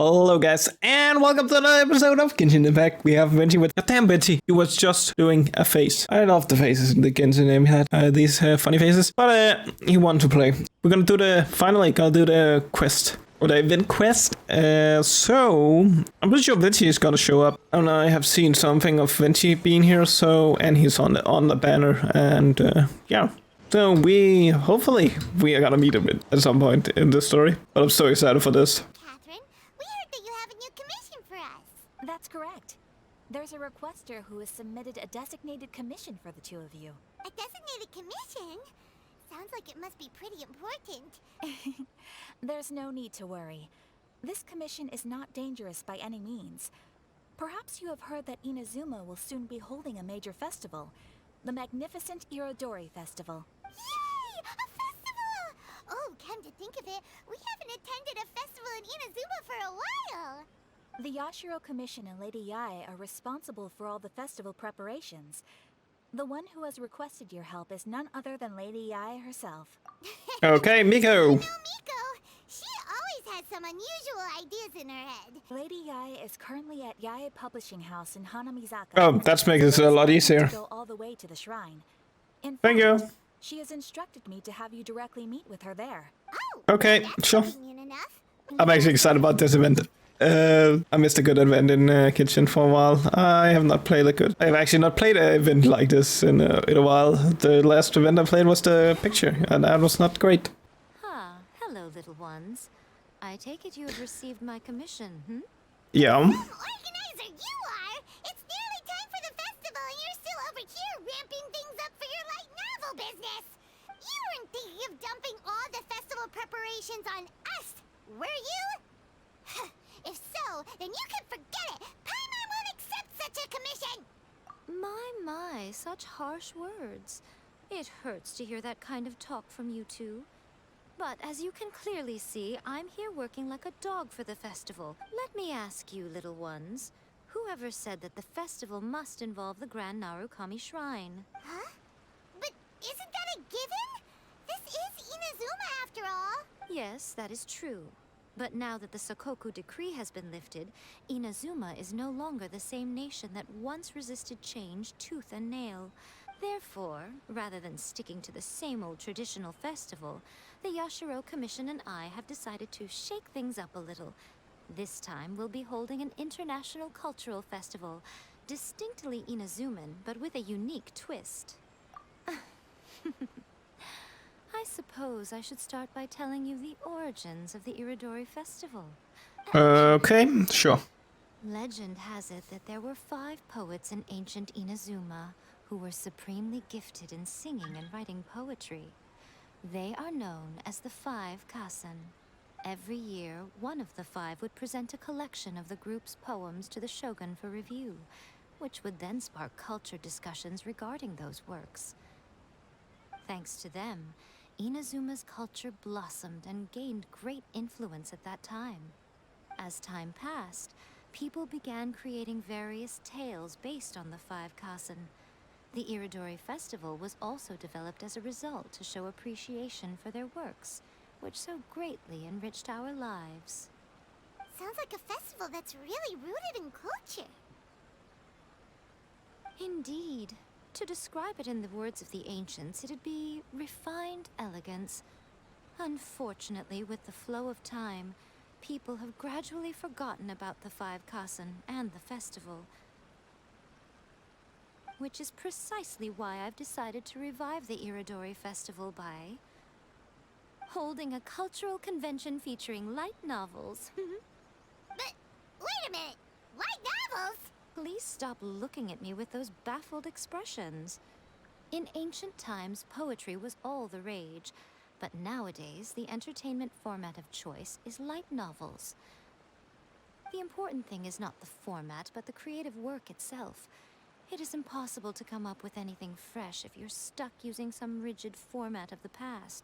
Hello guys, and welcome to another episode of Genshin Impact. We have Venti with goddamn Venti. He was just doing a face. I love the faces in the Genshin name. He had these funny faces, but he wanted to play. We're gonna do gonna do the quest. Or the event quest. So I'm pretty sure Venti is gonna show up. And I have seen something of Venti being here, and he's on the banner, and yeah. So hopefully we are gonna meet him at some point in this story. But I'm so excited for this. That's correct. There's a requester who has submitted a designated commission for the two of you. A designated commission? Sounds like it must be pretty important. There's no need to worry. This commission is not dangerous by any means. Perhaps you have heard that Inazuma will soon be holding a major festival, the magnificent Irodori Festival. Yay! A festival! Oh, come to think of it, we haven't attended a festival in Inazuma for a while. The Yashiro Commission and Lady Yae are responsible for all the festival preparations. The one who has requested your help is none other than Lady Yae herself. Okay, Miko. No, Miko. She always has some unusual ideas in her head. Lady Yae is currently at Yae Publishing House in Hanamizaka. Oh, that's making it a lot easier. To go all the way to the shrine. In fact, Thank you. She has instructed me to have you directly meet with her there. Oh, okay, that's sure. convenient enough. I'm actually excited about this event. I missed a good event in Kitchen for a while. I have not played a good. I have actually not played an event like this in a while. The last event I played was the picture, and that was not great. Hello, little ones. I take it you have received my commission, Yeah. Organizer, you are! It's nearly time for the festival, and you're still over here ramping things up for your light novel business! You weren't thinking of dumping all the festival preparations on us, were you? If so, then you can forget it! Paimon won't accept such a commission! My, such harsh words. It hurts to hear that kind of talk from you two. But as you can clearly see, I'm here working like a dog for the festival. Let me ask you, little ones, whoever said that the festival must involve the Grand Narukami Shrine? Huh? But isn't that a given? This is Inazuma after all! Yes, that is true. But now that the Sokoku decree has been lifted, Inazuma is no longer the same nation that once resisted change tooth and nail. Therefore, rather than sticking to the same old traditional festival, the Yashiro Commission and I have decided to shake things up a little. This time we'll be holding an international cultural festival, distinctly Inazuman, but with a unique twist. I suppose I should start by telling you the origins of the Irodori Festival. Okay, sure. Legend has it that there were 5 poets in ancient Inazuma who were supremely gifted in singing and writing poetry. They are known as the 5 Kasen. Every year, one of the 5 would present a collection of the group's poems to the shogun for review, which would then spark culture discussions regarding those works. Thanks to them, Inazuma's culture blossomed and gained great influence at that time. As time passed, people began creating various tales based on the 5 Kasen. The Irodori Festival was also developed as a result to show appreciation for their works, which so greatly enriched our lives. Sounds like a festival that's really rooted in culture. Indeed. To describe it in the words of the ancients, it'd be refined elegance. Unfortunately, with the flow of time, people have gradually forgotten about the 5 Kasen and the festival. Which is precisely why I've decided to revive the Irodori Festival by holding a cultural convention featuring light novels. But, wait a minute! Light novels? Please stop looking at me with those baffled expressions. In ancient times, poetry was all the rage, but nowadays, the entertainment format of choice is light novels. The important thing is not the format, but the creative work itself. It is impossible to come up with anything fresh if you're stuck using some rigid format of the past.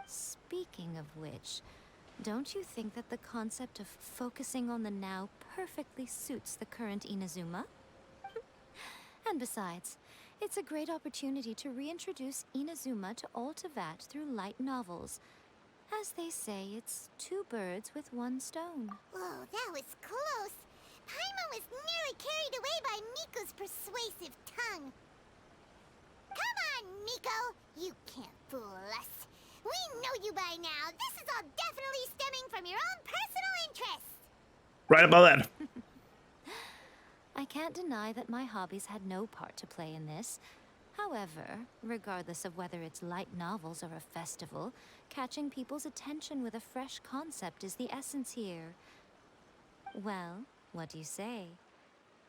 Speaking of which, don't you think that the concept of focusing on the now perfectly suits the current Inazuma? And besides, it's a great opportunity to reintroduce Inazuma to all Teyvat through light novels. As they say, it's 2 birds with 1 stone. Whoa, that was Right about that. I can't deny that my hobbies had no part to play in this. However, regardless of whether it's light novels or a festival, catching people's attention with a fresh concept is the essence here. Well, what do you say?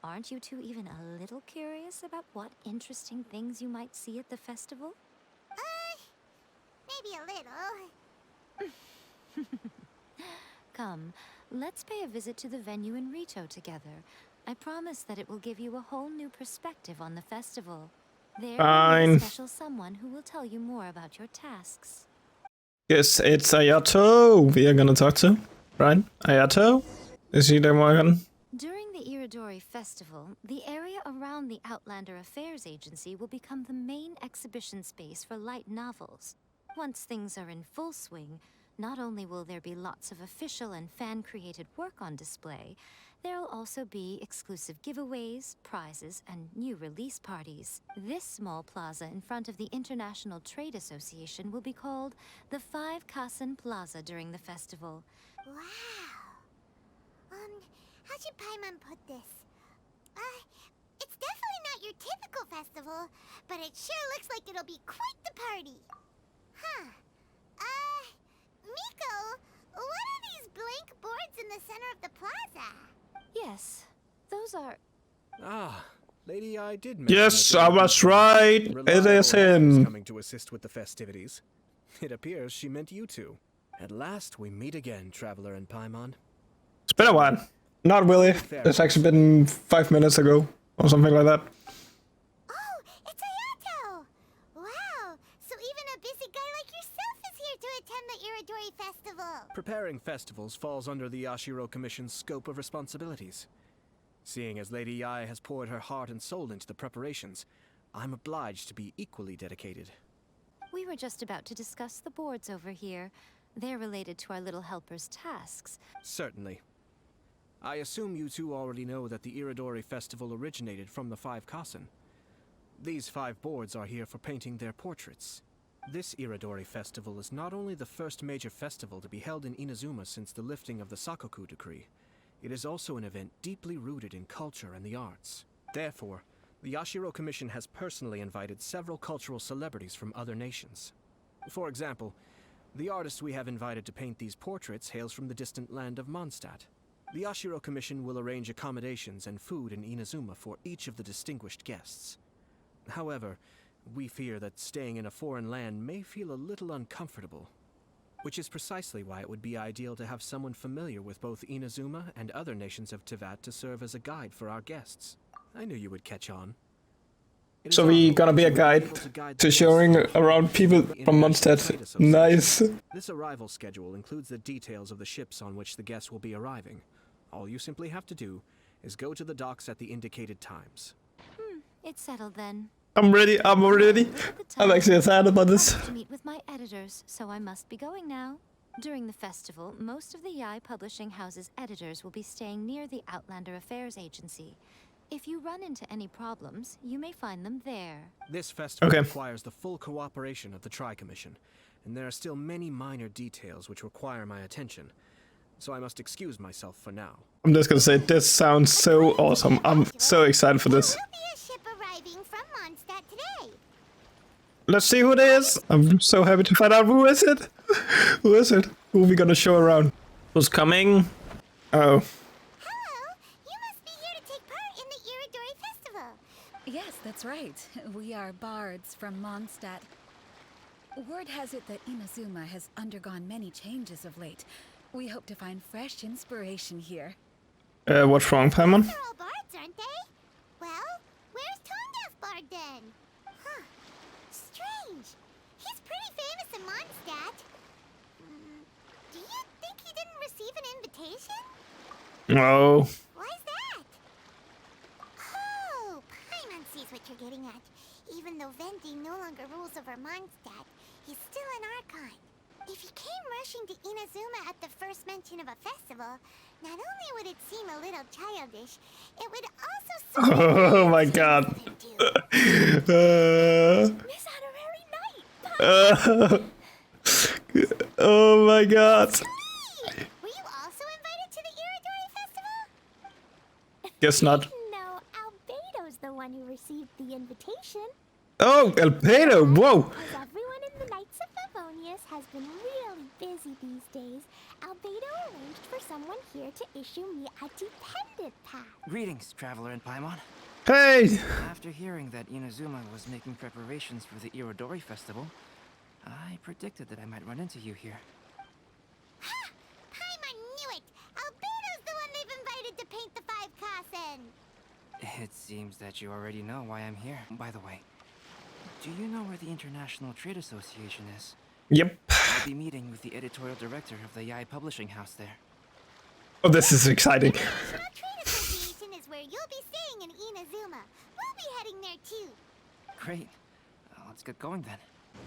Aren't you two even a little curious about what interesting things you might see at the festival? Maybe a little. Come, let's pay a visit to the venue in Rito together. I promise that it will give you a whole new perspective on the festival. There will be a special someone who will tell you more about your tasks. Yes, it's Ayato we are gonna talk to, right? Ayato? Is he the one? During the Iridori Festival, the area around the Outlander Affairs Agency will become the main exhibition space for light novels. Once things are in full swing, not only will there be lots of official and fan-created work on display, there'll also be exclusive giveaways, prizes, and new release parties. This small plaza in front of the International Trade Association will be called the 5 Kasen Plaza during the festival. Wow. How should Paimon put this? It's definitely not your typical festival, but it sure looks like it'll be quite the party. Huh. Miko, what are these blank boards in the center of the plaza? Yes, those are... Ah, Lady I did mention. Yes, I was right. It is him. Coming to assist with the festivities. It appears she meant you two. At last we meet again, Traveler and Paimon. It's been a while. Not really. It's actually been 5 minutes ago or something like that. Oh, it's Ayato! Wow, so even a busy guy like yourself is here to attend the Iridori Festival. Preparing festivals falls under the Yashiro Commission's scope of responsibilities. Seeing as Lady Yae has poured her heart and soul into the preparations, I'm obliged to be equally dedicated. We were just about to discuss the boards over here. They're related to our little helper's tasks. Certainly. I assume you two already know that the Iridori Festival originated from the 5 Kasen. These 5 boards are here for painting their portraits. This Iridori Festival is not only the first major festival to be held in Inazuma since the lifting of the Sakoku Decree, it is also an event deeply rooted in culture and the arts. Therefore, the Yashiro Commission has personally invited several cultural celebrities from other nations. For example, the artist we have invited to paint these portraits hails from the distant land of Mondstadt. The Yashiro Commission will arrange accommodations and food in Inazuma for each of the distinguished guests. However, we fear that staying in a foreign land may feel a little uncomfortable, which is precisely why it would be ideal to have someone familiar with both Inazuma and other nations of Teyvat to serve as a guide for our guests. I knew you would catch on. So we gonna be a guide to showing around people from Mondstadt. Nice. This arrival schedule includes the details of the ships on which the guests will be arriving. All you simply have to do is go to the docks at the indicated times. It's settled then. I'm ready. I'm ready. I'm actually excited about I this. have to meet with my editors, so I must be going now. During the festival, most of the Yae Publishing House's editors will be staying near the Outlander Affairs Agency. If you run into any problems, you may find them there. This festival Okay. requires the full cooperation of the Tri-Commission, and there are still many minor details which require my attention, so I must excuse myself for now. I'm just gonna say this sounds so awesome. I'm so excited for this. There will be a ship arriving from Mondstadt today. Let's see who it is. I'm so happy to find out who is it. Who is it? Who are we gonna show around? Who's coming? Oh. Hello, you must be here to take part in the Iridori Festival. Yes, that's right. We are bards from Mondstadt. Word has it that Inazuma has undergone many changes of late. We hope to find fresh inspiration here. What's wrong, Paimon? They're all bards, aren't they? Well, where's Tonedef Bard then? Huh. Strange. He's pretty famous in Mondstadt. Do you think he didn't receive an invitation? No. Why's that? Oh, Paimon sees what you're getting at. Even though Venti no longer rules over Mondstadt, he's still an Archon. If he came rushing to Inazuma at the first mention of a festival, not only would it seem a little childish, it would also Oh my god. Miss Honorary Knight! Oh my god. Were you also invited to the Iridori Festival? Guess not. No, Albedo's the one who received the invitation. Oh, Albedo, whoa! As everyone in the Knights of Favonius has been really busy these days, Albedo arranged for someone here to issue me a dependent pass. Greetings, Traveler and Paimon. Hey! After hearing that Inazuma was making preparations for the Irodori Festival, I predicted that I might run into you here. Ha! Paimon knew it! Albedo's the one they've invited to paint the 5 Kassen! It seems that you already know why I'm here. By the way, do you know where the International Trade Association is? Yep. I'll be meeting with the editorial director of the Yai Publishing House there. Oh, this is exciting. The National Trade Association is where you'll be staying in Inazuma. We'll be heading there too. Great. Let's get going then.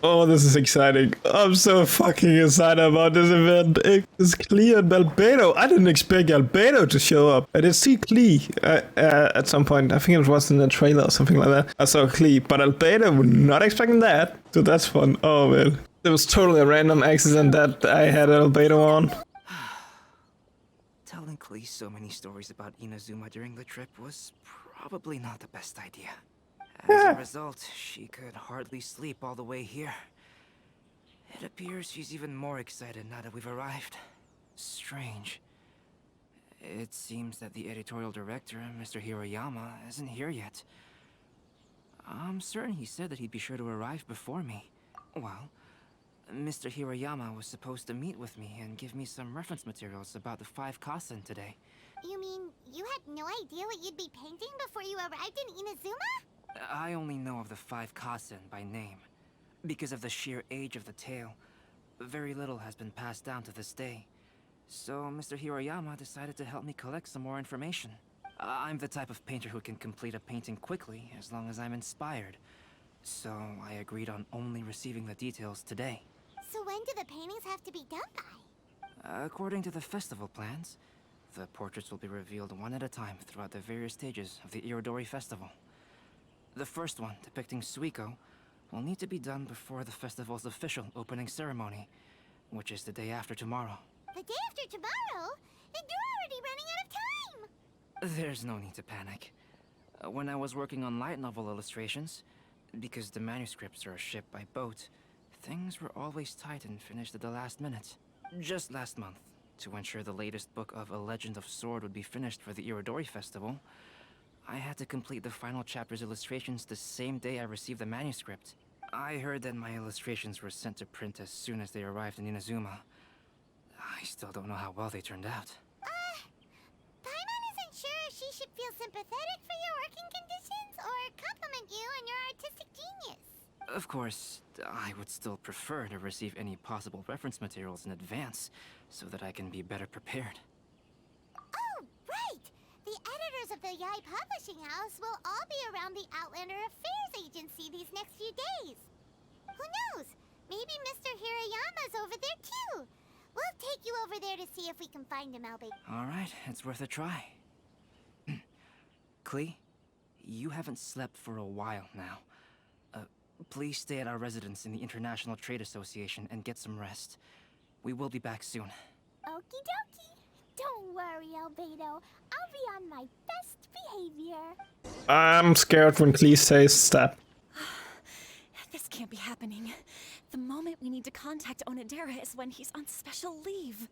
Oh, this is exciting. I'm so fucking excited about this event. It's Klee and Albedo. I didn't expect Albedo to show up. I did see Klee at some point. I think it was in the trailer or something like that. I saw Klee, but Albedo, not expecting that. So that's fun. Oh, man. It was totally a random accident that I had Albedo on. Telling Klee so many stories about Inazuma during the trip was probably not the best idea. As a result, she could hardly sleep all the way here. It appears she's even more excited now that we've arrived. Strange. It seems that the editorial director, Mr. Hiroyama, isn't here yet. I'm certain he said that he'd be sure to arrive before me. Well, Mr. Hiroyama was supposed to meet with me and give me some reference materials about the 5 Kassen today. You mean you had no idea what you'd be painting before you arrived in Inazuma? I only know of the 5 Kassen by name. Because of the sheer age of the tale, very little has been passed down to this day. So Mr. Hiroyama decided to help me collect some more information. I'm the type of painter who can complete a painting quickly as long as I'm inspired. So I agreed on only receiving the details today. So when do the paintings have to be done by? According to the festival plans, the portraits will be revealed one at a time throughout the various stages of the Irodori Festival. The first one, depicting Suiko, will need to be done before the festival's official opening ceremony, which is the day after tomorrow. The day after tomorrow? Then you're already running out of time! There's no need to panic. When I was working on light novel illustrations, because the manuscripts are shipped by boat, things were always tight and finished at the last minute. Just last month, to ensure the latest book of A Legend of Sword would be finished for the Irodori Festival, I had to complete the final chapter's illustrations the same day I received the manuscript. I heard that my illustrations were sent to print as soon as they arrived in Inazuma. I still don't know how well they turned out. Paimon isn't sure if she should feel sympathetic for your working conditions or compliment you on your artistic genius. Of course, I would still prefer to receive any possible reference materials in advance, so that I can be better prepared. Oh, right! The editors of the Yai Publishing House will all be around the Outlander Affairs Agency these next few days. Who knows? Maybe Mr. Hiroyama's over there too. We'll take you over there to see if we can find him, Albie. Alright, it's worth a try. Klee, you haven't slept for a while now. Please stay at our residence in the International Trade Association and get some rest. We will be back soon. Okie dokie. Don't worry, Albedo. I'll be on my best behavior. I'm scared when Klee says that. This can't be happening. The moment we need to contact Onodera is when he's on special leave.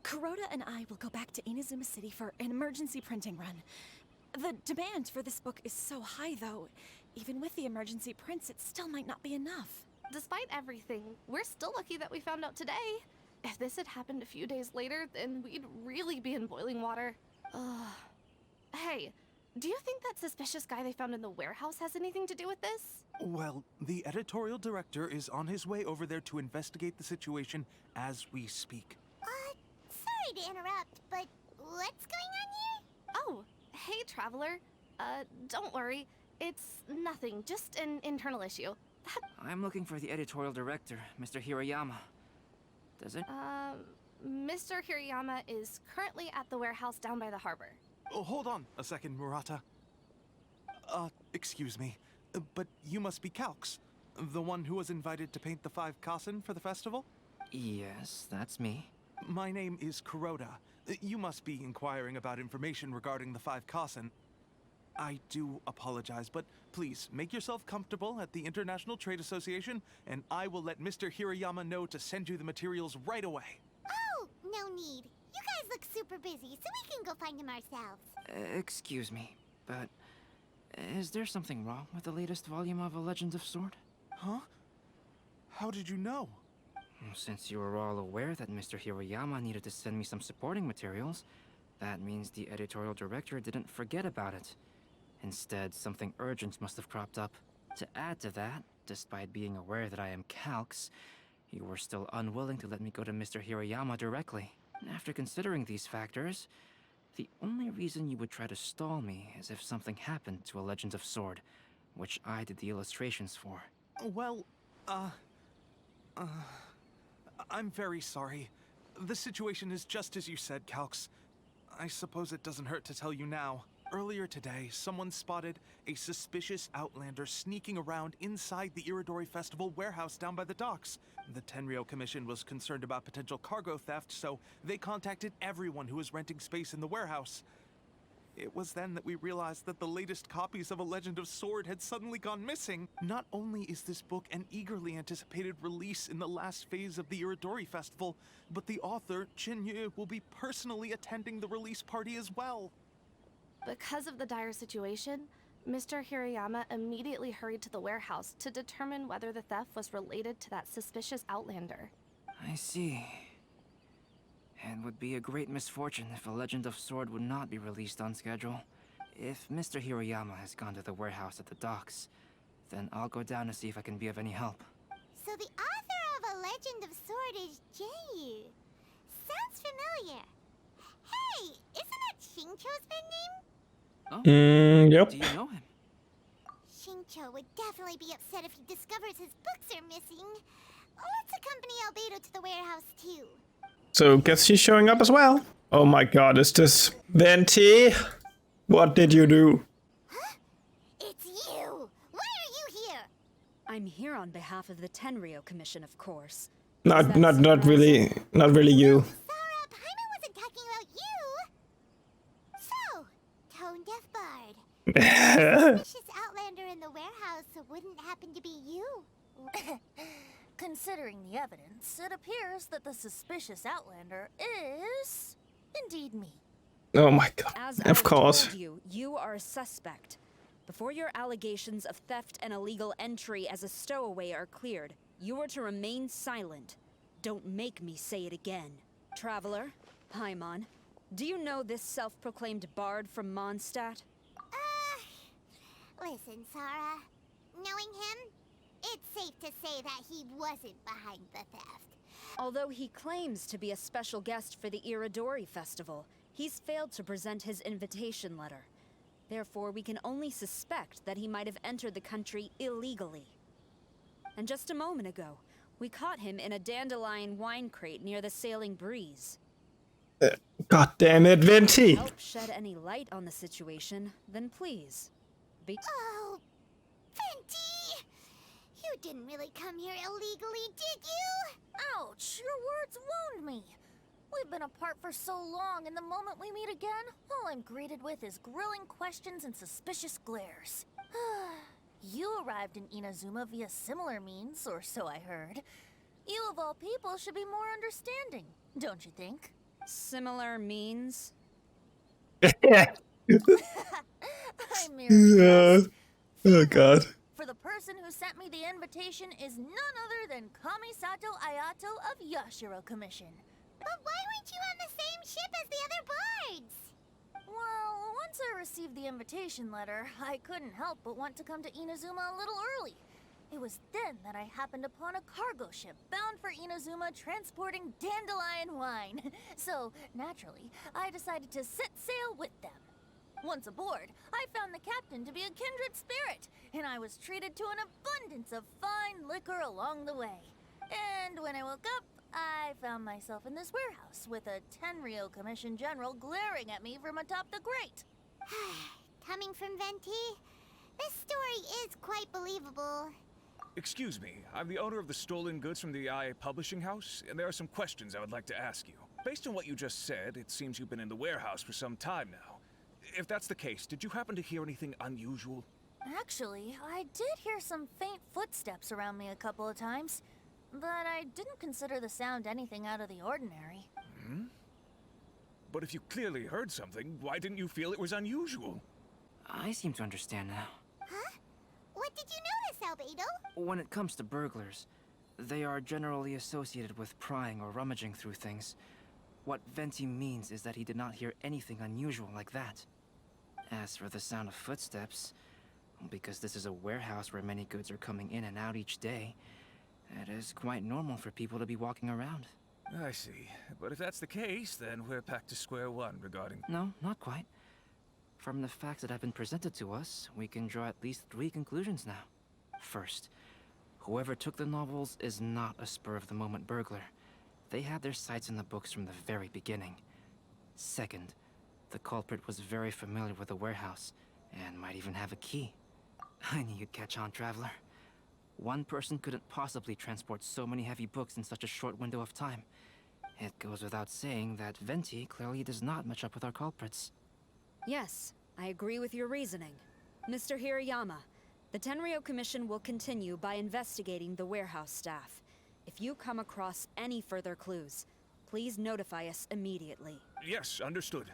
Kuroda and I will go back to Inazuma City for an emergency printing run. The demand for this book is so high, though. Even with the emergency prints, it still might not be enough. Despite everything, we're still lucky that we found out today. If this had happened a few days later, then we'd really be in boiling water. Hey, do you think that suspicious guy they found in the warehouse has anything to do with this? Well, the editorial director is on his way over there to investigate the situation as we speak. Sorry to interrupt, but what's going on here? Oh, hey, Traveler. Don't worry. It's nothing, just an internal issue. I'm looking for the editorial director, Mr. Hiroyama. Does it? Mr. Hiroyama is currently at the warehouse down by the harbor. Oh, hold on a second, Murata. Excuse me, but you must be Calx, the one who was invited to paint the 5 Kassen for the festival? Yes, that's me. My name is Kuroda. You must be inquiring about information regarding the 5 Kasen. I do apologize, but please make yourself comfortable at the International Trade Association, and I will let Mr. Hirayama know to send you the materials right away. Oh, no need. You guys look super busy, so we can go find them ourselves. Excuse me, but is there something wrong with the latest volume of A Legend of Sword? Huh? How did you know? Since you were all aware that Mr. Hirayama needed to send me some supporting materials, that means the editorial director didn't forget about it. Instead, something urgent must have cropped up. To add to that, despite being aware that I am Calx, you were still unwilling to let me go to Mr. Hirayama directly. After considering these factors, the only reason you would try to stall me is if something happened to A Legend of Sword, which I did the illustrations for. Well, I'm very sorry. The situation is just as you said, Calx. I suppose it doesn't hurt to tell you now. Earlier today, someone spotted a suspicious outlander sneaking around inside the Iridori Festival warehouse down by the docks. The Tenryou Commission was concerned about potential cargo theft, so they contacted everyone who was renting space in the warehouse. It was then that we realized that the latest copies of A Legend of Sword had suddenly gone missing. Not only is this book an eagerly anticipated release in the last phase of the Iridori Festival, but the author, Jinyu, will be personally attending the release party as well. Because of the dire situation, Mr. Hirayama immediately hurried to the warehouse to determine whether the theft was related to that suspicious outlander. I see. It would be a great misfortune if A Legend of Sword would not be released on schedule. If Mr. Hirayama has gone to the warehouse at the docks, then I'll go down to see if I can be of any help. So the author of A Legend of Sword is Jinyu. Sounds familiar. Hey, isn't that Xingqiu's pen name? Oh, Yep. do you know him? Xingqiu would definitely be upset if he discovers his books are missing. Let's accompany Albedo to the warehouse too. So guess she's showing up as well. Oh my god, is this Venti? What did you do? Huh? It's you! Why are you here? I'm here on behalf of the Tenryou Commission, of course. Not really you. Sarah, Paimon wasn't talking about you! So, tone-deaf bard. Suspicious outlander in the warehouse wouldn't happen to be you. Considering the evidence, it appears that the suspicious outlander is indeed me. Oh my god. As Of I've course. told you, you are a suspect. Before your allegations of theft and illegal entry as a stowaway are cleared, you are to remain silent. Don't make me say it again. Traveler, Paimon, do you know this self-proclaimed bard from Mondstadt? Listen, Sarah. Knowing him, it's safe to say that he wasn't behind the theft. Although he claims to be a special guest for the Iridori Festival, he's failed to present his invitation letter. Therefore, we can only suspect that he might have entered the country illegally. And just a moment ago, we caught him in a dandelion wine crate near the Sailing Breeze. God damn it, Venti! Help shed any light on the situation, then please. Oh, Venti! You didn't really come here illegally, did you? Ouch, your words wound me. We've been apart for so long, and the moment we meet again, all I'm greeted with is grilling questions and suspicious glares. You arrived in Inazuma via similar means, or so I heard. You of all people should be more understanding, don't you think? Similar means? I merely jest. Oh god. For the person who sent me the invitation is none other than Kamisato Ayato of Yashiro Commission. But why weren't you on the same ship as the other bards? Well, once I received the invitation letter, I couldn't help but want to come to Inazuma a little early. It was then that I happened upon a cargo ship bound for Inazuma transporting dandelion wine. So, naturally, I decided to set sail with them. Once aboard, I found the captain to be a kindred spirit, and I was treated to an abundance of fine liquor along the way. And when I woke up, I found myself in this warehouse with a Tenryou Commission general glaring at me from atop the grate. Coming from Venti, this story is quite believable. Excuse me, I'm the owner of the stolen goods from the IA publishing house, and there are some questions I would like to ask you. Based on what you just said, it seems you've been in the warehouse for some time now. If that's the case, did you happen to hear anything unusual? Actually, I did hear some faint footsteps around me a couple of times, but I didn't consider the sound anything out of the ordinary. Hmm? But if you clearly heard something, why didn't you feel it was unusual? I seem to understand now. Huh? What did you notice, Albedo? When it comes to burglars, they are generally associated with prying or rummaging through things. What Venti means is that he did not hear anything unusual like that. As for the sound of footsteps, because this is a warehouse where many goods are coming in and out each day, it is quite normal for people to be walking around. I see. But if that's the case, then we're back to square one regarding... No, not quite. From the facts that have been presented to us, we can draw at least 3 conclusions now. First, whoever took the novels is not a spur-of-the-moment burglar. They had their sights in the books from the very beginning. Second, the culprit was very familiar with the warehouse, and might even have a key. I knew you'd catch on, Traveler. One person couldn't possibly transport so many heavy books in such a short window of time. It goes without saying that Venti clearly does not match up with our culprits. Yes, I agree with your reasoning. Mr. Hirayama, the Tenryo Commission will continue by investigating the warehouse staff. If you come across any further clues, please notify us immediately. Yes, understood.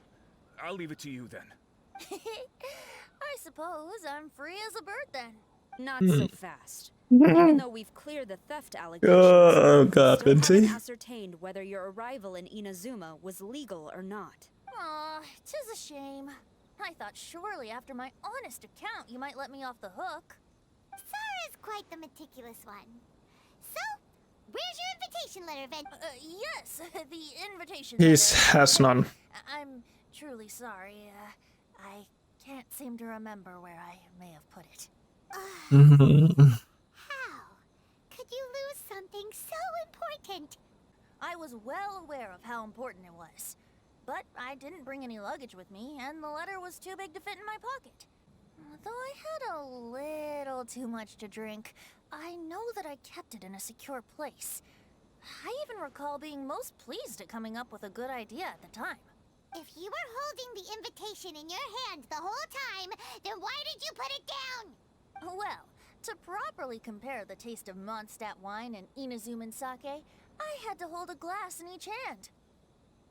I'll leave it to you then. I suppose I'm free as a bird then. Not so fast. Even though we've cleared the theft allegations, Oh god, still Venti. haven't ascertained whether your arrival in Inazuma was legal or not. Aw, 'tis a shame. I thought surely after my honest account you might let me off the hook. Sara's quite the meticulous one. So, where's your invitation letter, Venti? Yes, the invitation He letter. has none. I'm truly sorry. I can't seem to remember where I may have put it. How could you lose something so important? I was well aware of how important it was. But I didn't bring any luggage with me, and the letter was too big to fit in my pocket. Though I had a little too much to drink, I know that I kept it in a secure place. I even recall being most pleased at coming up with a good idea at the time. If you were holding the invitation in your hand the whole time, then why did you put it down? Well, to properly compare the taste of Mondstadt wine and Inazuman sake, I had to hold a glass in each hand.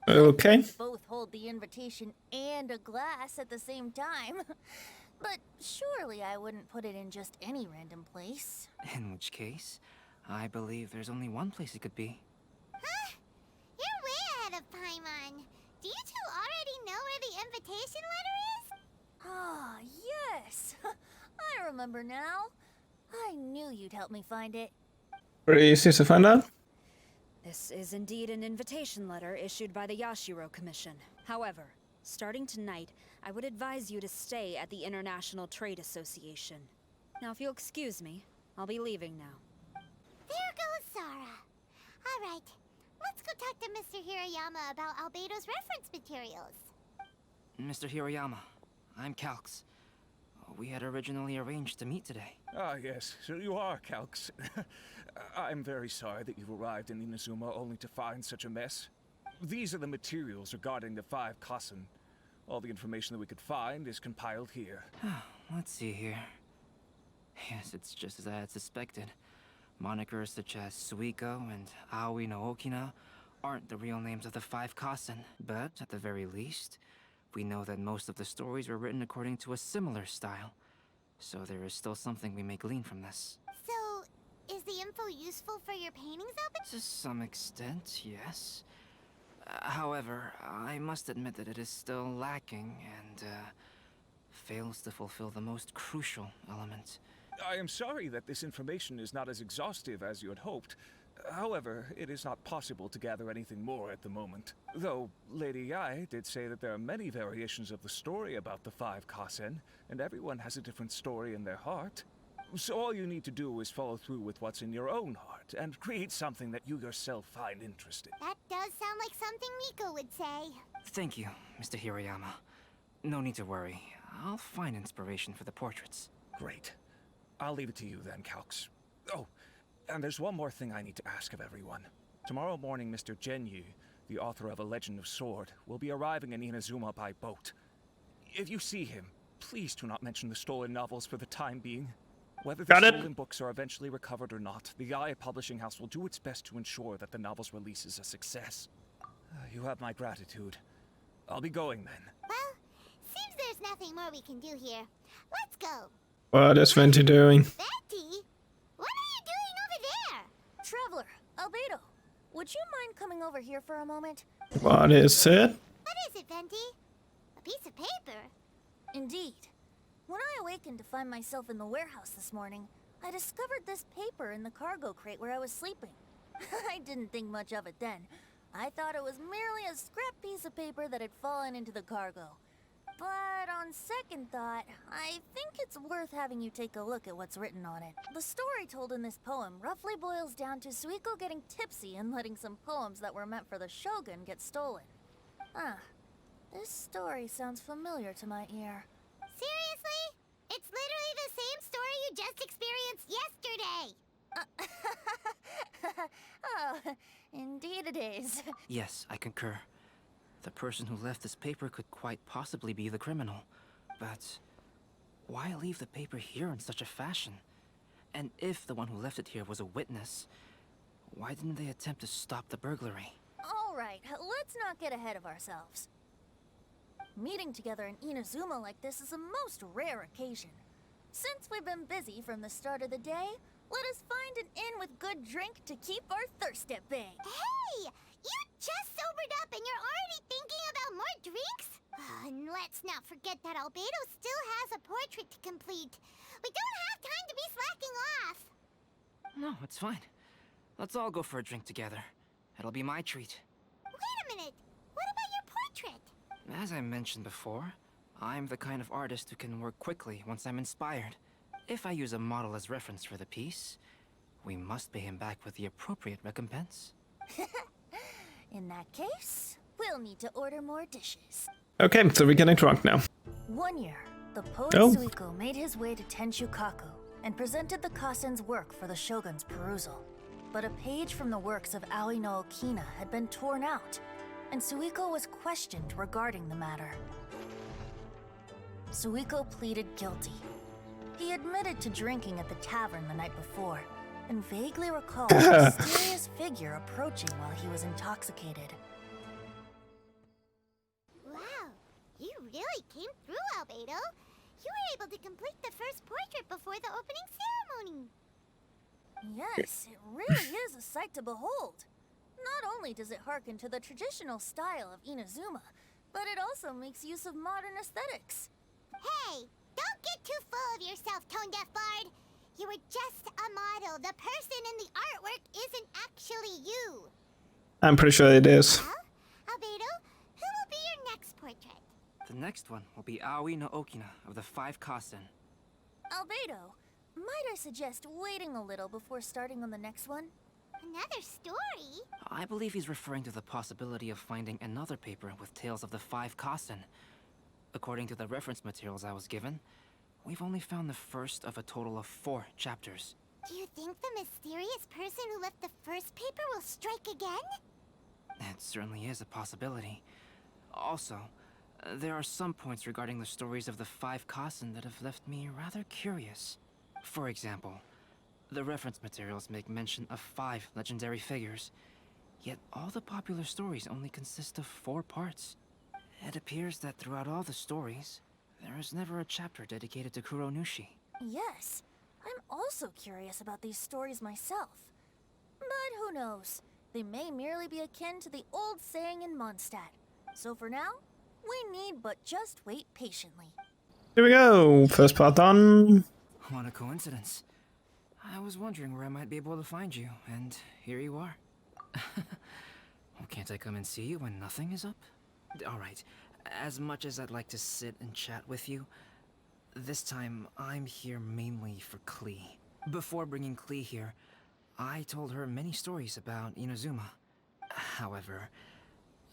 Okay. Both hold the invitation and a glass at the same time. But surely I wouldn't put it in just any random place. In which case, I believe there's only one place it could be. Huh? You're way ahead of Paimon. Do you two already know where the invitation letter is? Ah, yes. I remember now. I knew you'd help me find it. Pretty easy to find out. This is indeed an invitation letter issued by the Yashiro Commission. However, starting tonight, I would advise you to stay at the International Trade Association. Now, if you'll excuse me, I'll be leaving now. There goes Sara. All right, let's go talk to Mr. Hirayama about Albedo's reference materials. Mr. Hirayama, I'm Calx. We had originally arranged to meet today. Ah, yes, so you are, Calx. I'm very sorry that you've arrived in Inazuma only to find such a mess. These are the materials regarding the 5 Kassen. All the information that we could find is compiled here. Let's see here. Yes, it's just as I had suspected. Monikers such as Suiko and Aoi no Okina aren't the real names of the 5 Kassen. But, at the very least, we know that most of the stories were written according to a similar style. So there is still something we may glean from this. So, is the info useful for your paintings, Albedo? To some extent, yes. However, I must admit that it is still lacking and fails to fulfill the most crucial element. I am sorry that this information is not as exhaustive as you had hoped. However, it is not possible to gather anything more at the moment. Though Lady Yae did say that there are many variations of the story about the 5 Kassen, and everyone has a different story in their heart. So all you need to do is follow through with what's in your own heart, and create something that you yourself find interesting. That does sound like something Miko would say. Thank you, Mr. Hirayama. No need to worry. I'll find inspiration for the portraits. Great. I'll leave it to you then, Calx. Oh, and there's one more thing I need to ask of everyone. Tomorrow morning, Mr. Genyu, the author of A Legend of Sword, will be arriving in Inazuma by boat. If you see him, please do not mention the stolen novels for the time being. Whether the stolen books are eventually recovered or not, the Eye Publishing House will do its best to ensure that the novel's release is a success. You have my gratitude. I'll be going then. Well, seems there's nothing more we can do here. Let's go. What is Venti doing? Venti? What are you doing over there? Traveler, Albedo, would you mind coming over here for a moment? What is it? What is it, Venti? A piece of paper? Indeed. When I awakened to find myself in the warehouse this morning, I discovered this paper in the cargo crate where I was sleeping. I didn't think much of it then. I thought it was merely a scrap piece of paper that had fallen into the cargo. But on second thought, I think it's worth having you take a look at what's written on it. The story told in this poem roughly boils down to Suiko getting tipsy and letting some poems that were meant for the Shogun get stolen. This story sounds familiar to my ear. Seriously? It's literally the same story you just experienced yesterday! Oh, indeed it is. Yes, I concur. The person who left this paper could quite possibly be the criminal. But why leave the paper here in such a fashion? And if the one who left it here was a witness, why didn't they attempt to stop the burglary? Alright, let's not get ahead of ourselves. Meeting together in Inazuma like this is a most rare occasion. Since we've been busy from the start of the day, let us find an inn with good drink to keep our thirst at bay. Hey! You just sobered up and you're already thinking about more drinks? And let's not forget that Albedo still has a portrait to complete. We don't have time to be slacking off. No, it's fine. Let's all go for a drink together. It'll be my treat. Wait a minute. What about your portrait? As I mentioned before, I'm the kind of artist who can work quickly once I'm inspired. If I use a model as reference for the piece, we must pay him back with the appropriate recompense. In that case, we'll need to order more dishes. Okay, so we're getting drunk now. One year, the poet Oh. Suiko made his way to Tenshukaku and presented the Kasen's work for the shogun's perusal. But a page from the works of Aoi no Okina had been torn out, and Suiko was questioned regarding the matter. Suiko pleaded guilty. He admitted to drinking at the tavern the night before, and vaguely recalled a mysterious figure approaching while he was intoxicated. Wow, you really came through, Albedo. You were able to complete the first portrait before the opening ceremony. Yes, it really is a sight to behold. Not only does it harken to the traditional style of Inazuma, but it also makes use of modern aesthetics. Hey, don't get too full of yourself, Tone-Deaf Bard. You were just a model. The person in the artwork isn't actually you. I'm pretty sure it is. Well, Albedo, who will be your next portrait? The next one will be Aoi no Okina of the 5 Kasen. Albedo, might I suggest waiting a little before starting on the next one? Another story? I believe he's referring to the possibility of finding another paper with tales of the 5 Kasen. According to the reference materials I was given, we've only found the first of a total of 4 chapters. Do you think the mysterious person who left the first paper will strike again? It certainly is a possibility. Also, there are some points regarding the stories of the 5 Kasen that have left me rather curious. For example, the reference materials make mention of 5 legendary figures, yet all the popular stories only consist of 4 parts. It appears that throughout all the stories, there is never a chapter dedicated to Kuronushi. Yes, I'm also curious about these stories myself. But who knows? They may merely be akin to the old saying in Mondstadt. So for now, we need but just wait patiently. Here we go. First part done. What a coincidence. I was wondering where I might be able to find you, and here you are. Well, can't I come and see you when nothing is up? Alright, as much as I'd like to sit and chat with you, this time I'm here mainly for Klee. Before bringing Klee here, I told her many stories about Inazuma. However,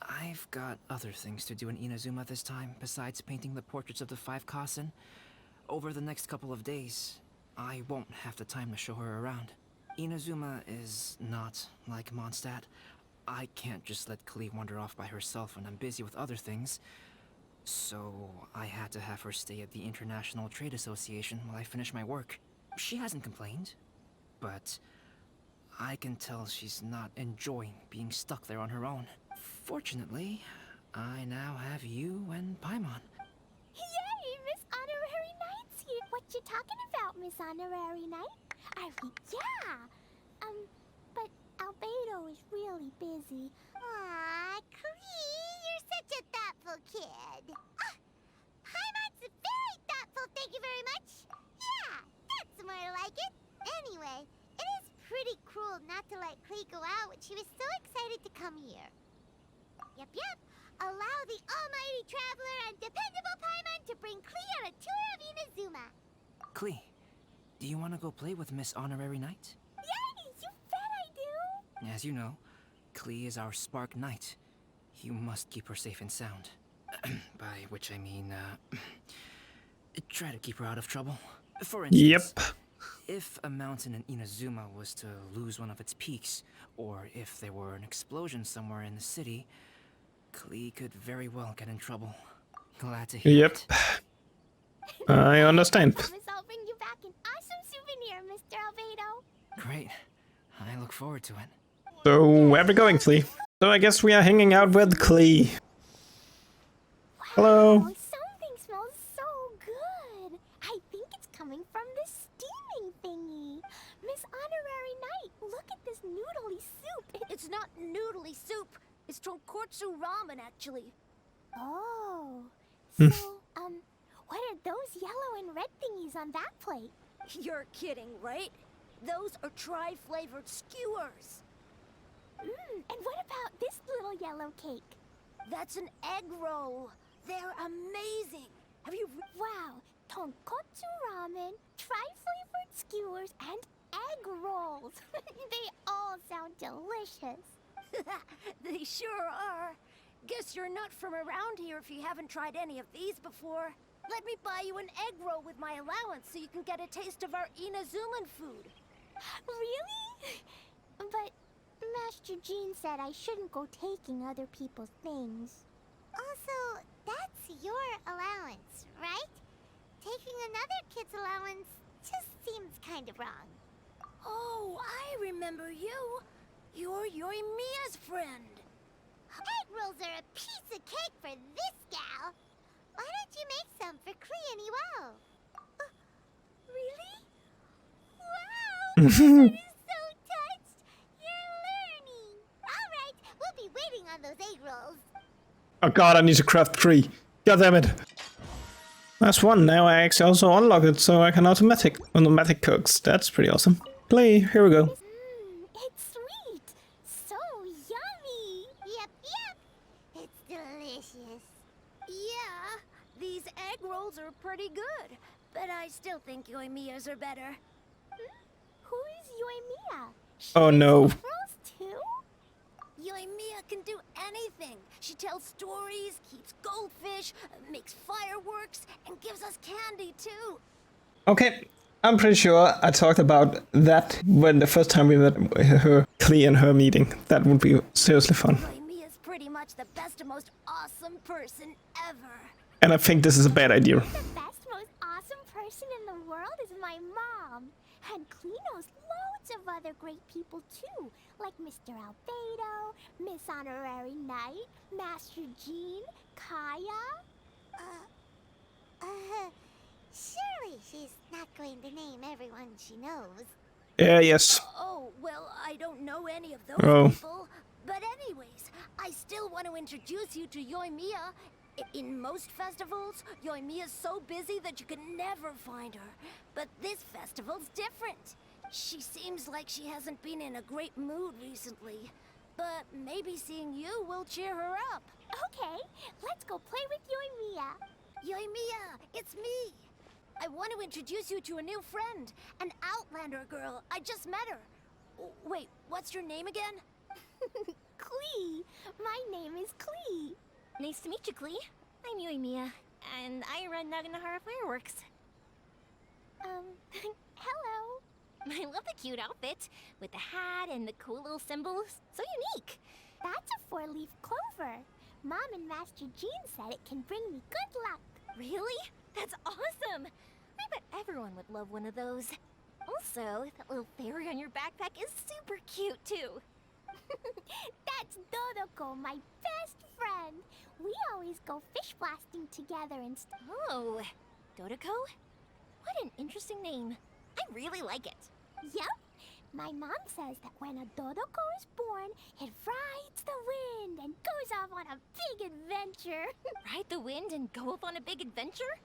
I've got other things to do in Inazuma this time besides painting the portraits of the 5 Kasen. Over the next couple of days, I won't have the time to show her around. Inazuma is not like Mondstadt. I can't just let Klee wander off by herself when I'm busy with other things. So I had to have her stay at the International Trade Association while I finish my work. She hasn't complained, but I can tell she's not enjoying being stuck there on her own. Fortunately, I now have you and Paimon. Yay, Miss Honorary Knight's here. What you talking about, Miss Honorary Knight? Yeah. But Albedo is really busy. Aw, Klee, you're such a thoughtful kid. Paimon's very thoughtful, thank you very much. Yeah, that's more like it. Anyway, it is pretty cruel not to let Klee go out when she was so excited to come here. Yep. Allow the almighty traveler and dependable Paimon to bring Klee on a tour of Inazuma. Klee, do you want to go play with Miss Honorary Knight? Yay, you bet I do. As you know, Klee is our Spark Knight. You must keep her safe and sound. By which I mean, try to keep her out of trouble. For instance, if a mountain in Inazuma was to lose one of its peaks, or if there were an explosion somewhere in the city, Klee could very well get in trouble. Glad to hear it. I understand. Promise I'll bring you back an awesome souvenir, Mr. Albedo. Great. I look forward to it. So, where are we going, Klee? So I guess we are hanging out with Klee. Hello. Something smells so good. I think it's coming from the steaming thingy. Miss Honorary Knight, look at this noodly soup. It's not noodly soup. It's tonkotsu ramen, actually. Oh. So, what are those yellow and red thingies on that plate? You're kidding, right? Those are tri-flavored skewers. And what about this little yellow cake? That's an egg roll. They're amazing. Have you... Wow, tonkotsu ramen, tri-flavored skewers, and egg rolls. They all sound delicious. They sure are. Guess you're not from around here if you haven't tried any of these before. Let me buy you an egg roll with my allowance so you can get a taste of our Inazuman food. Really? But Master Jean said I shouldn't go taking other people's things. Also, that's your allowance, right? Taking another kid's allowance just seems kind of wrong. Oh, I remember you. You're Yoimiya's friend. Egg rolls are a piece of cake for this gal. Why don't you make some for Klee and Iwao? Really? Wow! I'm so touched. You're learning. All right, we'll be waiting on those egg rolls. Oh god, I need to craft 3. God damn it. That's one. Now I actually also unlock it so I can automatic cooks. That's pretty awesome. Play, here we go. It's sweet. So yummy. Yep. It's delicious. Yeah, these egg rolls are pretty good, but I still think Yoimiya's are better. Who is Yoimiya? Oh no. Rolls too? Yoimiya can do anything. She tells stories, keeps goldfish, makes fireworks, and gives us candy too. Okay, I'm pretty sure I talked about that when the first time we met her, Klee and her meeting. That would be seriously fun. Yoimiya's pretty much the best and most awesome person ever. And I think this is a bad idea. The best, most awesome person in the world is my mom. And Klee knows loads of other great people too, like Mr. Albedo, Miss Honorary Knight, Master Jean, Kaya. Surely she's not going to name everyone she knows. Yes. Oh, well, I don't know any of those people. But anyways, I still want to introduce you to Yoimiya. In most festivals, Yoimiya's so busy that you can never find her. But this festival's different. She seems like she hasn't been in a great mood recently. But maybe seeing you will cheer her up. Okay, let's go play with Yoimiya. Yoimiya, it's me. I want to introduce you to a new friend, an Outlander girl. I just met her. Wait, what's your name again? Klee. My name is Klee. Nice to meet you, Klee. I'm Yoimiya, and I run Naganahara Fireworks. Hello. I love the cute outfit, with the hat and the cool little symbols. So unique. That's a 4-leaf clover. Mom and Master Jean said it can bring me good luck. Really? That's awesome! I bet everyone would love one of those. Also, that little fairy on your backpack is super cute, too. That's Dodoko, my best friend. We always go fish blasting together and Oh, Dodoko? What an interesting name. I really like it. Yep. My mom says that when a Dodoko is born, it rides the wind and goes off on a big adventure. Ride the wind and go off on a big adventure?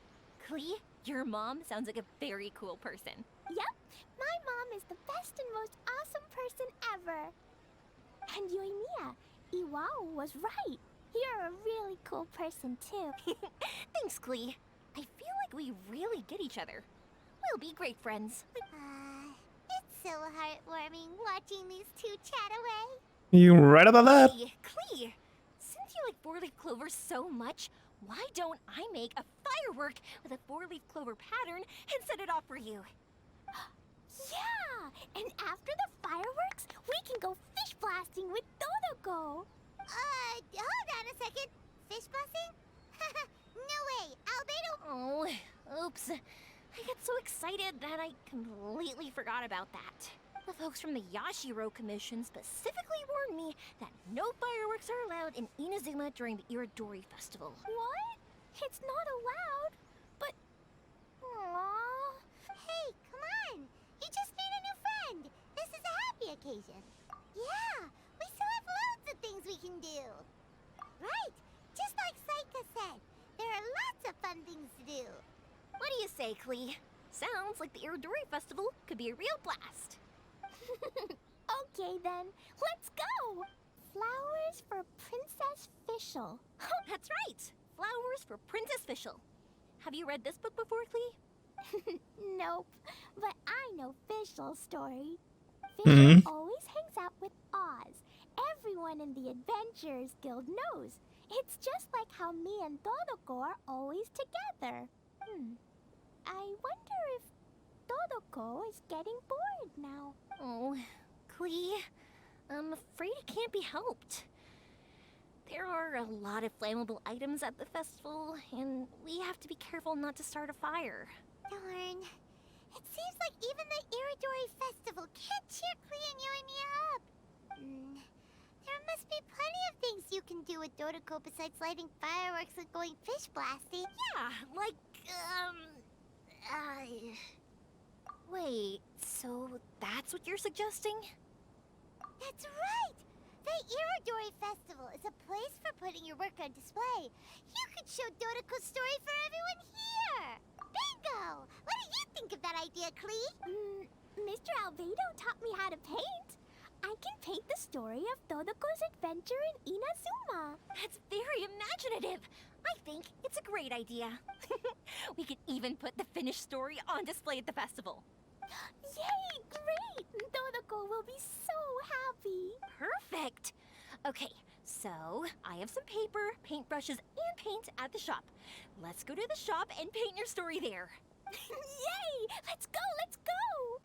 Klee, your mom sounds like a very cool person. Yep. My mom is the best and most awesome person ever. And Yoimiya, Iwao was right. You're a really cool person, too. Thanks, Klee. I feel like we really get each other. We'll be great friends. It's so heartwarming watching these two chat away. You right about that? Hey, Klee, since you like 4-leaf clovers so much, why don't I make a firework with a 4-leaf clover pattern and set it off for you? Yeah! And after the fireworks, we can go fish blasting with Dodoko. Hold on a second. Fish blasting? No way. Albedo. Oh, oops. I got so excited that I completely forgot about that. The folks from the Yashiro Commission specifically warned me that no fireworks are allowed in Inazuma during the Iridori Festival. What? It's not allowed? But... Aww. Hey, come on. You just made a new friend. This is a happy occasion. Yeah, we still have loads of things we can do. Right. Just like Saika said, there are lots of fun things to do. What do you say, Klee? Sounds like the Iridori Festival could be a real blast. Okay then, let's go! Flowers for Princess Fischl. That's right! Flowers for Princess Fischl. Have you read this book before, Klee? Nope, but I know Fischl's story. Fischl always hangs out with Oz. Everyone in the Adventurers Guild knows. It's just like how me and Dodoko are always together. I wonder if Dodoko is getting bored now. Oh, Klee, I'm afraid it can't be helped. There are a lot of flammable items at the festival, and we have to be careful not to start a fire. Darn. It seems like even the Iridori Festival can't cheer Klee and Yoimiya up. There must be plenty of things you can do with Dodoko besides lighting fireworks and going fish blasting. Yeah, like, Wait, so that's what you're suggesting? That's right! The Iridori Festival is a place for putting your work on display. You could show Dodoko's story for everyone here! Bingo! What do you think of that idea, Klee? Mr. Albedo taught me how to paint. I can paint the story of Dodoko's adventure in Inazuma. That's very imaginative. I think it's a great idea. We could even put the finished story on display at the festival. Yay! Great! Dodoko will be so happy. Perfect. Okay, so I have some paper, paintbrushes, and paint at the shop. Let's go to the shop and paint your story there. Yay! Let's go! Let's go!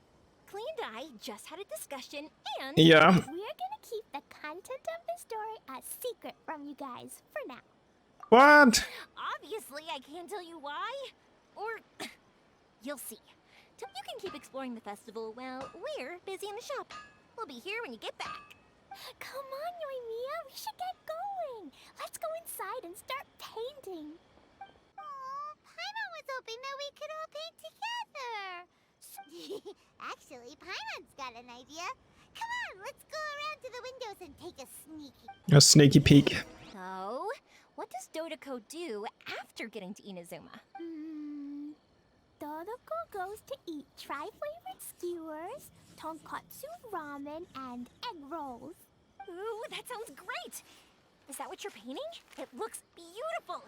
Klee and I just had a discussion, and Yeah. We're gonna keep the content of the story a secret from you guys for now. What? obviously I can't tell you why. Or you'll see. You can keep exploring the festival while we're busy in the shop. We'll be here when you get back. Come on, Yoimiya, we should get going. Let's go inside and start painting. Oh, Paimon was hoping that we could all paint together. Actually, Paimon's got an idea. Come on, let's go around to the windows and take a A sneaky peek. So, what does Dodoko do after getting to Inazuma? Dodoko goes to eat tri-flavored skewers, tonkatsu ramen, and egg rolls. Ooh, that sounds great! Is that what you're painting? It looks beautiful!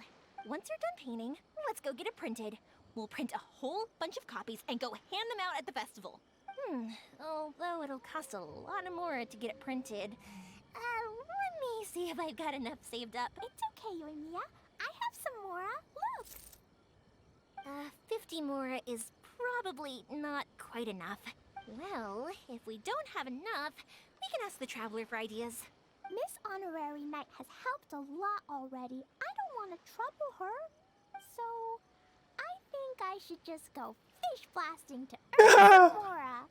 Once you're done painting, let's go get it printed. We'll print a whole bunch of copies and go hand them out at the festival. Although it'll cost a lot more to get it printed. Let me see if I've got enough saved up. It's okay, Yoimiya. I have some more. Look! 50 more is probably not quite enough. Well, if we don't have enough, we can ask the Traveler for ideas. Miss honorary knight has helped a lot already. I don't want to trouble her. So, I think I should just go fish blasting to earn Mora.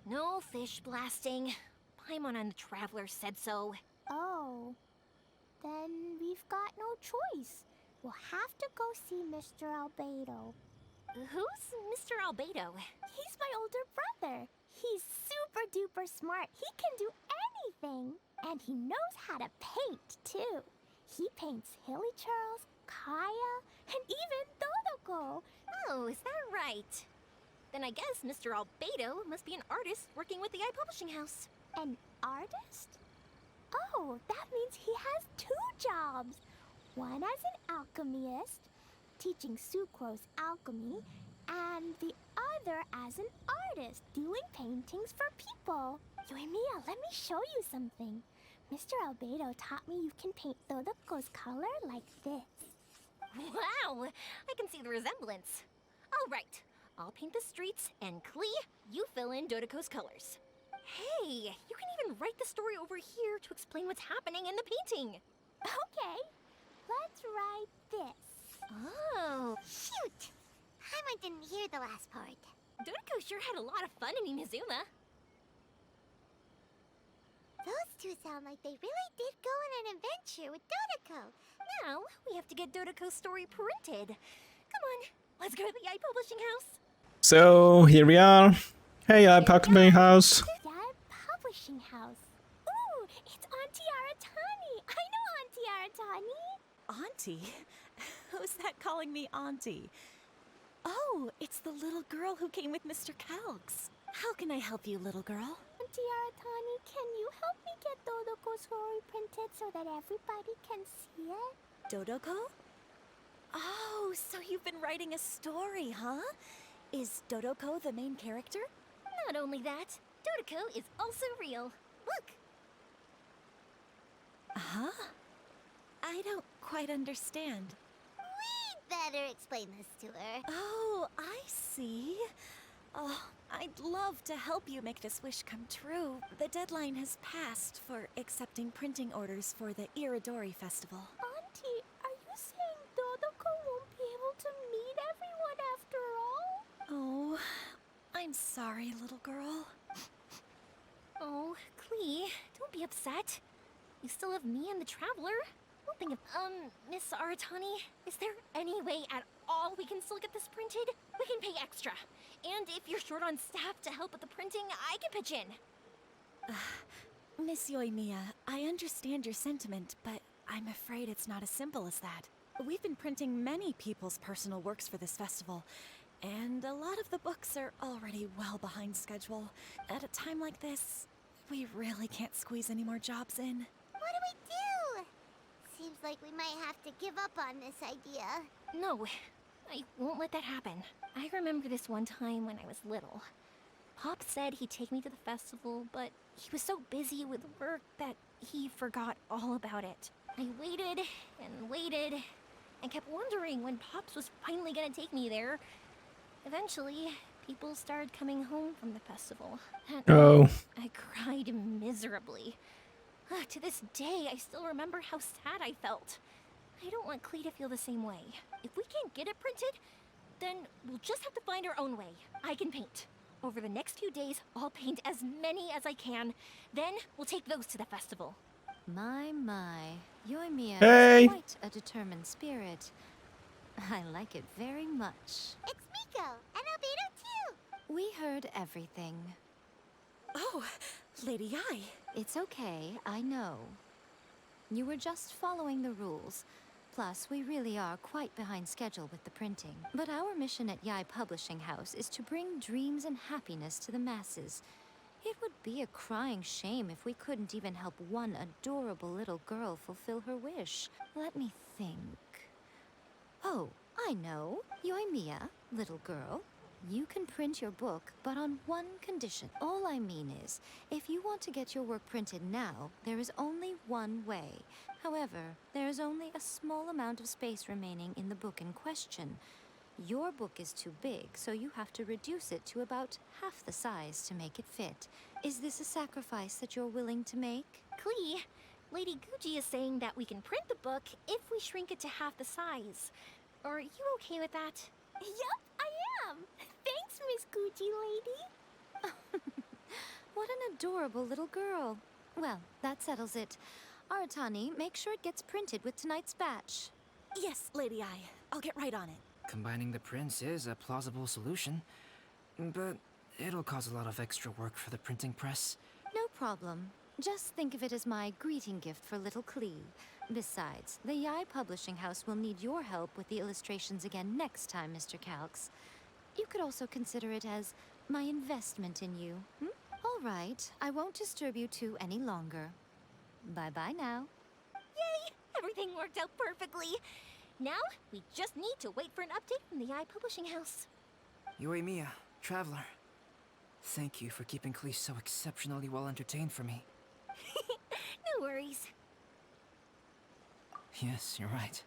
No fish blasting. Paimon and the Traveler said so. Oh, then we've got no choice. We'll have to go see Mr. Albedo. Who's Mr. Albedo? He's my older brother. He's super duper smart. He can do anything. And he knows how to paint, too. He paints Hilly Charles, Kaya, and even Dodoko. Oh, is that right? Then I guess Mr. Albedo must be an artist working with the iPublishing House. An artist? Oh, that means he has 2 jobs. One as an alchemist, teaching Sucrose alchemy, and the other as an artist, doing paintings for people. Yoimiya, let me show you something. Mr. Albedo taught me you can paint Dodoko's color like this. Wow, I can see the resemblance. All right, I'll paint the streets, and Klee, you fill in Dodoko's colors. Hey, you can even write the story over here to explain what's happening in the painting. Okay, let's write this. Oh. Shoot! I didn't hear the last part. Dodoko sure had a lot of fun in Inazuma. Those two sound like they really did go on an adventure with Dodoko. Now, we have to get Dodoko's story printed. Come on, let's go to the iPublishing House. So here we are. Hey, iPublishing House. Dad Publishing House. Ooh, it's Auntie Aratani. I know Auntie Aratani. Auntie? Who's that calling me Auntie? Oh, it's the little girl who came with Mr. Calx. How can I help you, little girl? Auntie Aratani, can you help me get Dodoko's story printed so that everybody can see it? Dodoko? Oh, so you've been writing a story, huh? Is Dodoko the main character? Not only that, Dodoko is also real. Look! Huh? I don't quite understand. We'd better explain this to her. Oh, I see. Oh, I'd love to help you make this wish come true. The deadline has passed for accepting printing orders for the Iridori Festival. Auntie, are you saying Dodoko won't be able to meet everyone after all? Oh, I'm sorry, little girl. Oh, Klee, don't be upset. You still have me and the Traveler. Don't think of, Miss Aratani, is there any way at all we can still get this printed? We can pay extra. And if you're short on staff to help with the printing, I can pitch in. Miss Yoimiya, I understand your sentiment, but I'm afraid it's not as simple as that. We've been printing many people's personal works for this festival, and a lot of the books are already well behind schedule. At a time like this, we really can't squeeze any more jobs in. What do we do? Seems like we might have to give up on this idea. No, I won't let that happen. I remember this one time when I was little. Pop said he'd take me to the festival, but he was so busy with work that he forgot all about it. I waited and waited and kept wondering when Pops was finally gonna take me there. Eventually, people started coming home from the festival. And I cried miserably. To this day, I still remember how sad I felt. I don't want Klee to feel the same way. If we can't get it printed, then we'll just have to find our own way. I can paint. Over the next few days, I'll paint as many as I can. Then we'll take those to the festival. My. Yoimiya Hey. is quite a determined spirit. I like it very much. It's Miko, and Albedo too. We heard everything. Oh, Lady Ai. It's okay, I know. You were just following the rules. Plus, we really are quite behind schedule with the printing. But our mission at Yai Publishing House is to bring dreams and happiness to the masses. It would be a crying shame if we couldn't even help one adorable little girl fulfill her wish. Let me think. Oh, I know. Yoimiya, little girl. You can print your book, but on one condition. All I mean is, if you want to get your work printed now, there is only one way. However, there is only a small amount of space remaining in the book in question. Your book is too big, so you have to reduce it to about half the size to make it fit. Is this a sacrifice that you're willing to make? Klee, Lady Gucci is saying that we can print the book if we shrink it to half the size. Are you okay with that? Yup, I am. Thanks, Miss Gucci lady. What an adorable little girl. Well, that settles it. Aratani, make sure it gets printed with tonight's batch. Yes, Lady I. I'll get right on it. Combining the prints is a plausible solution, but it'll cause a lot of extra work for the printing press. No problem. Just think of it as my greeting gift for little Klee. Besides, the Yai Publishing House will need your help with the illustrations again next time, Mr. Calx. You could also consider it as my investment in you. All right, I won't disturb you two any longer. Bye-bye now. Yay! Everything worked out perfectly. Now, we just need to wait for an update from the Yai Publishing House. Yoimiya, Traveler. Thank you for keeping Klee so exceptionally well entertained for me. No worries. Yes, you're right.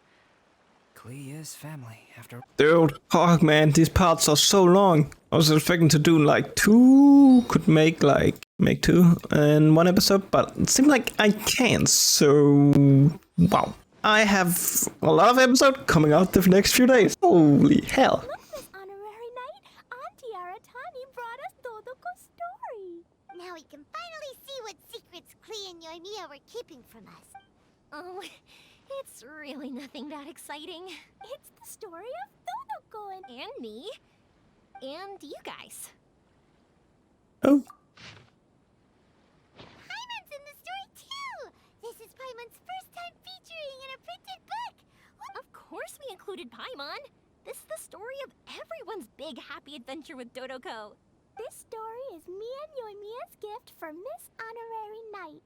Klee is family, after... Dude, oh man, these parts are so long. I was expecting to do like 2, could make 2 in one episode, but it seemed like I can't, so... Wow. I have a lot of episodes coming out the next few days. Holy hell. Look, this honorary night, Auntie Aratani brought us Dodoko's story. Now we can finally see what secrets Klee and Yoimiya were keeping from us. Oh, it's really nothing that exciting. It's the story of Dodoko And me. And you guys. Oh. Paimon's in the story too! This is Paimon's first time featuring in a printed book! Of course we included Paimon. This is the story of everyone's big happy adventure with Dodoko. This story is me and Yoimiya's gift for Miss Honorary Knight.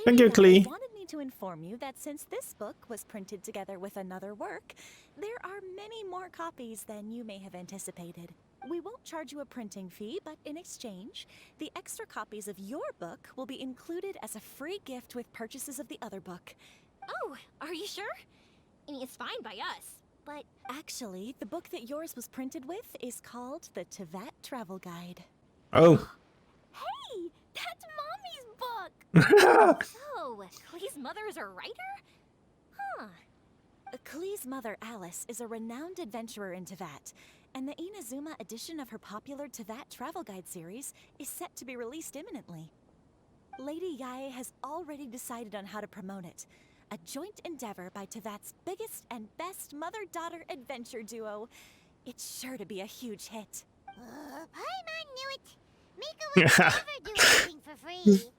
Thank you, Klee. Wanted me to inform you that since this book was printed together with another work, there are many more copies than you may have anticipated. We won't charge you a printing fee, but in exchange, the extra copies of your book will be included as a free gift with purchases of the other book. Oh, are you sure? I mean, it's fine by us, but... Actually, the book that yours was printed with is called the Tevat Travel Guide. Oh. Hey, that's Mommy's book! Oh, Klee's mother is a writer? Huh. Klee's mother, Alice, is a renowned adventurer in Tevat, and the Inazuma edition of her popular Tevat Travel Guide series is set to be released imminently. Lady Yae has already decided on how to promote it, a joint endeavor by Tevat's biggest and best mother-daughter adventure duo. It's sure to be a huge hit. Paimon knew it! Mika would never do anything for free!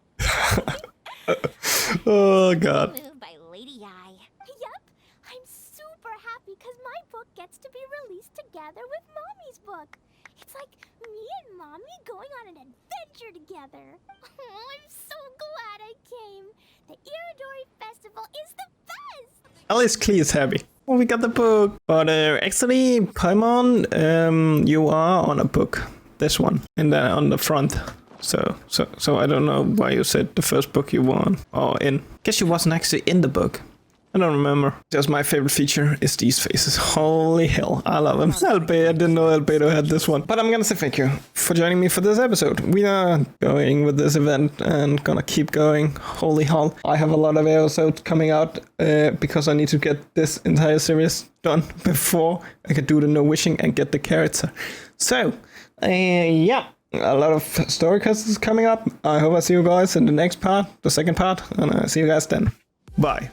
Oh god. Moved by Lady Yae. Yup! I'm super happy because my book gets to be released together with Mommy's book. It's like me and Mommy going on an adventure together. Oh, I'm so glad I came. The Iridori Festival is the best! At least Klee is happy. Oh, we got the book. But actually, Paimon, you are on a book. This one. And then on the front. So I don't know why you said the first book you were on. Or in. Guess you wasn't actually in the book. I don't remember. Just my favorite feature is these faces. Holy hell, I love them. Albedo, I didn't know Albedo had this one. But I'm gonna say thank you for joining me for this episode. We are going with this event and gonna keep going. Holy hell. I have a lot of episodes coming out because I need to get this entire series done before I can do the no wishing and get the character. So, yeah. A lot of story casts is coming up. I hope I see you guys in the next part, the second part, and I see you guys then. Bye.